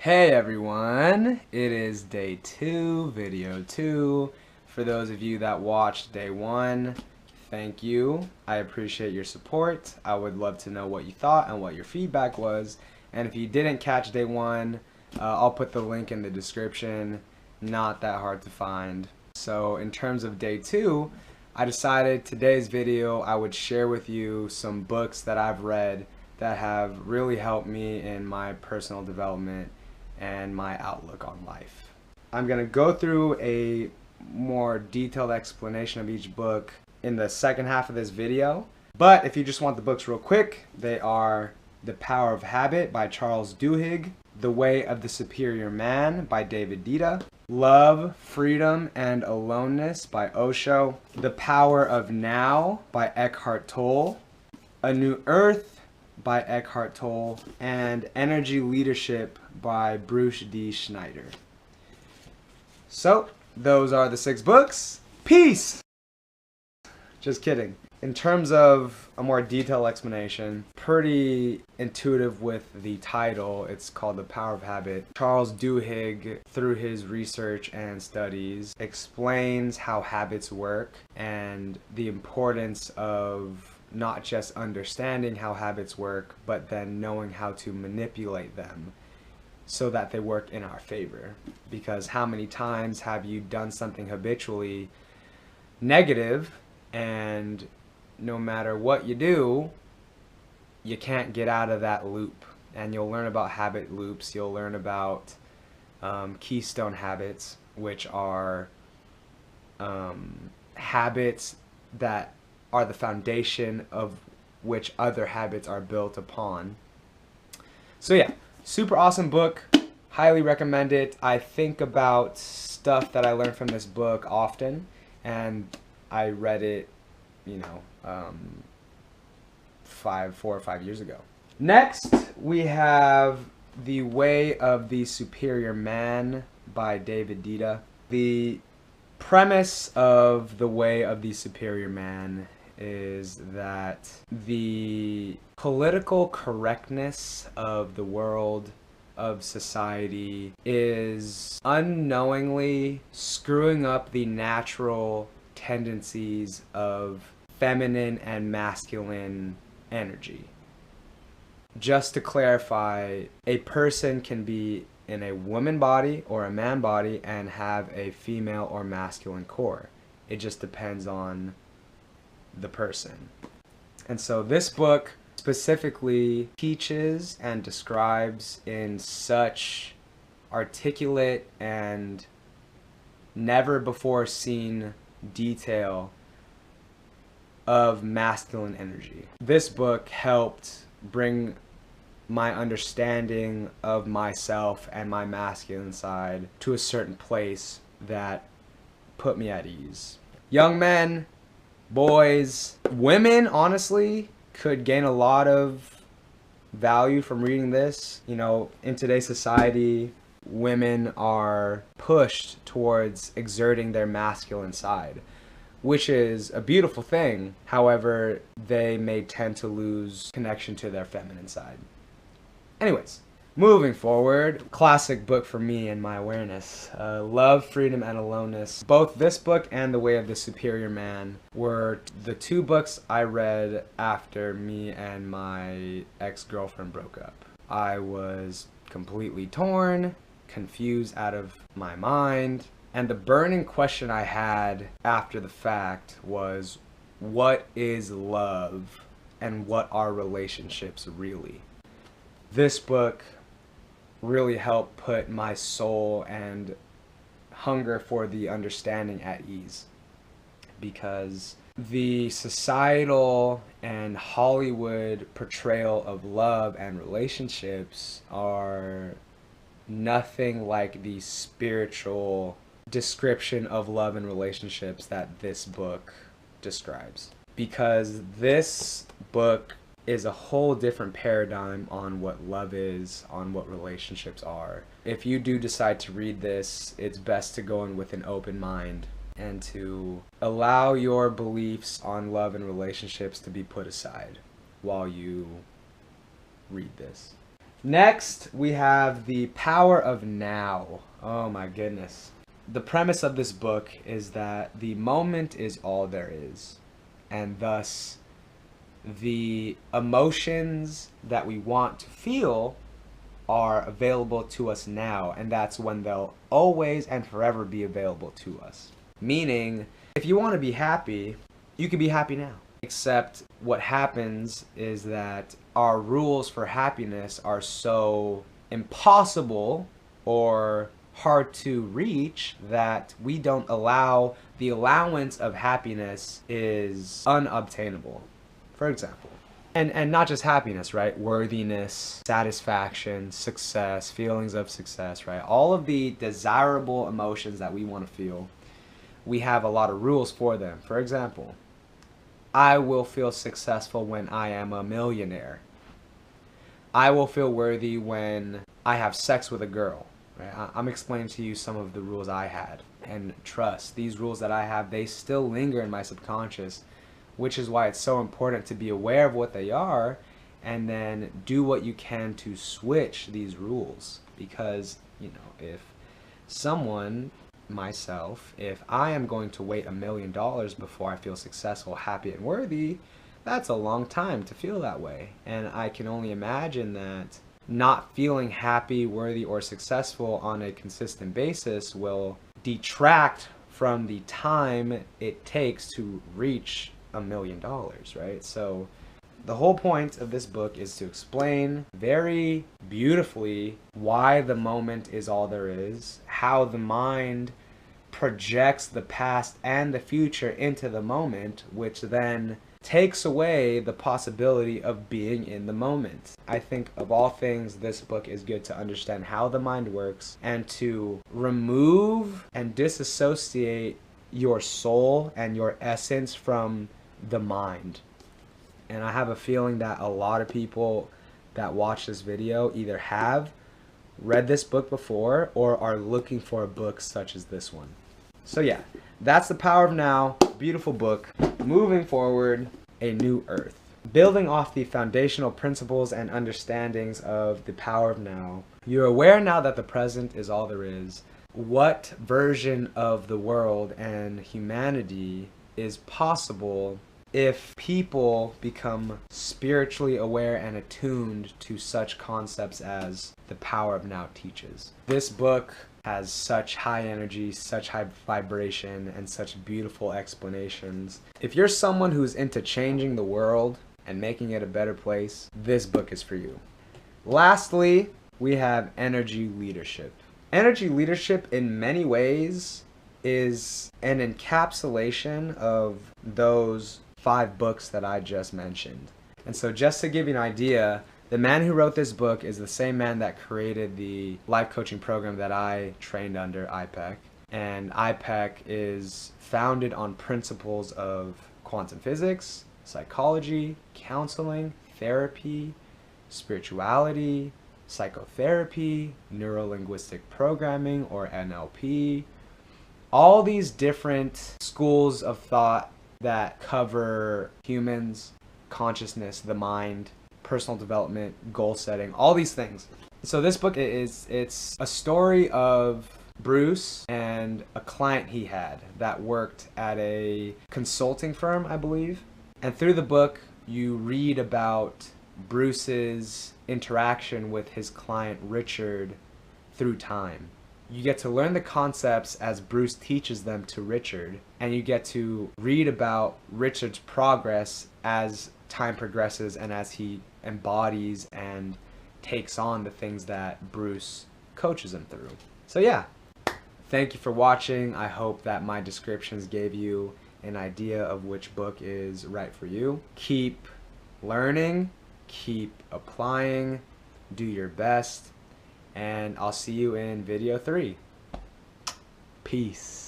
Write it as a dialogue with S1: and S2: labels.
S1: Hey everyone, it is day 2, video 2. For those of you that watched day 1, thank you. I appreciate your support. I would love to know what you thought and what your feedback was. And if you didn't catch day 1, I'll put the link in the description. Not that hard to find. So in terms of day 2, I decided today's video I would share with you some books that I've read that have really helped me in my personal development and my outlook on life. I'm going to go through a more detailed explanation of each book in the second half of this video. But if you just want the books real quick, they are The Power of Habit by Charles Duhigg, The Way of the Superior Man by Deida, Love, Freedom, and Aloneness by Osho, The Power of Now by Eckhart Tolle, A New Earth by Eckhart Tolle, and Energy Leadership by Schneider. So, those are the 6 books. Peace! Just kidding. In terms of a more detailed explanation, pretty intuitive with the title. It's called The Power of Habit. Charles Duhigg, through his research and studies, explains how habits work and the importance of not just understanding how habits work, but then knowing how to manipulate them so that they work in our favor. Because how many times have you done something habitually negative, and no matter what you do, you can't get out of that loop? And you'll learn about habit loops. You'll learn about keystone habits, which are habits that are the foundation of which other habits are built upon. So yeah, super awesome book. Highly recommend it. I think about stuff that I learned from this book often, and I read it, 4 or 5 years ago. Next, we have The Way of the Superior Man by Deida. The premise of The Way of the Superior Man is that the political correctness of the world, of society, is unknowingly screwing up the natural tendencies of feminine and masculine energy. Just to clarify, a person can be in a woman body or a man body and have a female or masculine core. It just depends on the person. And so this book specifically teaches and describes in such articulate and never before seen detail of masculine energy. This book helped bring my understanding of myself and my masculine side to a certain place that put me at ease. Young men, boys, women, honestly, could gain a lot of value from reading this. In today's society, women are pushed towards exerting their masculine side, which is a beautiful thing. However, they may tend to lose connection to their feminine side. Anyways, moving forward, classic book for me and my awareness. Love, Freedom, and Aloneness. Both this book and The Way of the Superior Man were the 2 books I read after me and my ex-girlfriend broke up. I was completely torn, confused out of my mind, and the burning question I had after the fact was, what is love and what are relationships really? This book really helped put my soul and hunger for the understanding at ease, because the societal and Hollywood portrayal of love and relationships are nothing like the spiritual description of love and relationships that this book describes. Because this book is a whole different paradigm on what love is, on what relationships are. If you do decide to read this, it's best to go in with an open mind and to allow your beliefs on love and relationships to be put aside while you read this. Next, we have the power of now. Oh my goodness. The premise of this book is that the moment is all there is, and thus the emotions that we want to feel are available to us now, and that's when they'll always and forever be available to us. Meaning, if you want to be happy, you can be happy now. Except what happens is that our rules for happiness are so impossible or hard to reach that we don't allow, the allowance of happiness is unobtainable. For example, and not just happiness, right? Worthiness, satisfaction, success, feelings of success, right? All of the desirable emotions that we want to feel, we have a lot of rules for them. For example, I will feel successful when I am a millionaire. I will feel worthy when I have sex with a girl. Right? I'm explaining to you some of the rules I had. And trust, these rules that I have, they still linger in my subconscious, which is why it's so important to be aware of what they are and then do what you can to switch these rules. Because, you know, if someone, myself, if I am going to wait $1 million before I feel successful, happy, and worthy, that's a long time to feel that way. And I can only imagine that not feeling happy, worthy, or successful on a consistent basis will detract from the time it takes to reach $1 million, right? So the whole point of this book is to explain very beautifully why the moment is all there is, how the mind projects the past and the future into the moment, which then takes away the possibility of being in the moment. I think of all things, this book is good to understand how the mind works and to remove and disassociate your soul and your essence from the mind. And I have a feeling that a lot of people that watch this video either have read this book before or are looking for a book such as this one. So yeah, that's The Power of Now. Beautiful book. Moving forward, A New Earth. Building off the foundational principles and understandings of The Power of Now, you're aware now that the present is all there is. What version of the world and humanity is possible if people become spiritually aware and attuned to such concepts as The Power of Now teaches? This book has such high energy, such high vibration, and such beautiful explanations. If you're someone who's into changing the world and making it a better place, this book is for you. Lastly, we have energy leadership. Energy leadership in many ways is an encapsulation of those 5 books that I just mentioned. And so just to give you an idea, the man who wrote this book is the same man that created the life coaching program that I trained under, IPEC. And IPEC is founded on principles of quantum physics, psychology, counseling, therapy, spirituality, psychotherapy, neuro-linguistic programming, or NLP. All these different schools of thought that cover humans, consciousness, the mind, personal development, goal setting, all these things. So this book it's a story of Bruce and a client he had that worked at a consulting firm, I believe. And through the book, you read about Bruce's interaction with his client Richard through time. You get to learn the concepts as Bruce teaches them to Richard, and you get to read about Richard's progress as time progresses and as he embodies and takes on the things that Bruce coaches him through. So yeah, thank you for watching. I hope that my descriptions gave you an idea of which book is right for you. Keep learning, keep applying, do your best, and I'll see you in video 3. Peace.